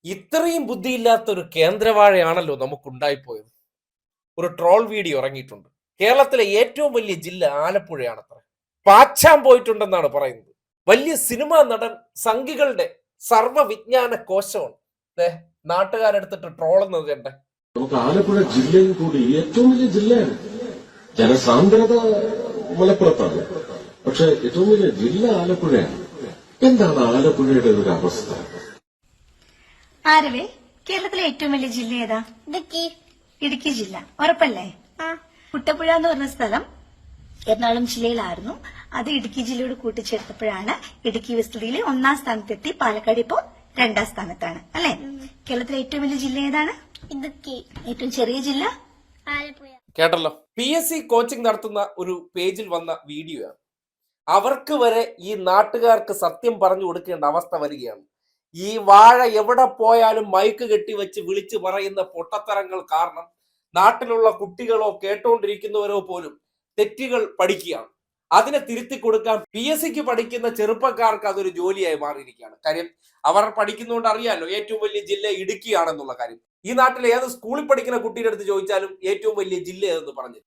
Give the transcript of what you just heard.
ഇത്രയും ബുദ്ധിയില്ലാത്ത ഒരു കേന്ദ്രവാഴയാണല്ലോ നമുക്കുണ്ടായിപ്പോയത്. ഒരു ട്രോൾ വീഡിയോ ഇറങ്ങിയിട്ടുണ്ട്. കേരളത്തിലെ ഏറ്റവും വലിയ ജില്ല ആലപ്പുഴയാണത്ര. പാച്ചാൻ പോയിട്ടുണ്ടെന്നാണ് പറയുന്നത്. വലിയ സിനിമാ നടൻ സംഘികളുടെ സർവ്വവിജ്ഞാന കോശമാണ്. നാട്ടുകാരെടുത്തിട്ട് ട്രോളുന്നത് കണ്ടേ. നമുക്ക് ആലപ്പുഴ ജില്ലയിൽ കൂടി ഏറ്റവും വലിയ ജില്ലയാണ്. ജനസാന്ദ്രത മലപ്പുറത്താണ്, പക്ഷെ ഏറ്റവും വലിയ ജില്ല ആലപ്പുഴയാണ്. എന്താണ് ആലപ്പുഴയുടെ ഒരു അവസ്ഥ? ആരവേ, കേരളത്തിലെ ഏറ്റവും വലിയ ജില്ല ഏതാ? ഇടുക്കി ജില്ല. ഉറപ്പല്ലേ? കുട്ടപ്പുഴ എന്ന് പറഞ്ഞ സ്ഥലം എറണാകുളം ജില്ലയിലായിരുന്നു. അത് ഇടുക്കി ജില്ലയോട് കൂട്ടിച്ചേർത്തപ്പോഴാണ് ഇടുക്കി വിസ്തൃതിയിൽ 1ാം സ്ഥാനത്തെത്തി. പാലക്കാട് ഇപ്പോ 2ാം സ്ഥാനത്താണ്, അല്ലെ? കേരളത്തിലെ ഏറ്റവും വലിയ ജില്ല ഏതാണ്? ഇടുക്കി. ഏറ്റവും ചെറിയ ജില്ല ആലപ്പുഴ. കേട്ടല്ലോ. PSC കോച്ചിങ് നടത്തുന്ന ഒരു പേജിൽ വന്ന വീഡിയോ ആണ്. അവർക്ക് വരെ ഈ നാട്ടുകാർക്ക് സത്യം പറഞ്ഞു കൊടുക്കേണ്ട അവസ്ഥ വരികയാണ്. ഈ വാഴ എവിടെ പോയാലും മൈക്ക് കെട്ടിവെച്ച് വിളിച്ചു പറയുന്ന പൊട്ടത്തരങ്ങൾ കാരണം നാട്ടിലുള്ള കുട്ടികളോ കേട്ടുകൊണ്ടിരിക്കുന്നവരോ പോലും തെറ്റുകൾ പഠിക്കുകയാണ്. അതിനെ തിരുത്തി കൊടുക്കാൻ PSCക്ക് പഠിക്കുന്ന ചെറുപ്പക്കാർക്ക് അതൊരു ജോലിയായി മാറിയിരിക്കുകയാണ്. കാര്യം അവർ പഠിക്കുന്നതുകൊണ്ട് അറിയാലോ ഏറ്റവും വലിയ ജില്ല ഇടുക്കിയാണെന്നുള്ള കാര്യം. ഈ നാട്ടിലെ ഏത് സ്കൂളിൽ പഠിക്കുന്ന കുട്ടിയുടെ അടുത്ത് ചോദിച്ചാലും ഏറ്റവും വലിയ ജില്ല ഏതെന്ന് പറഞ്ഞു.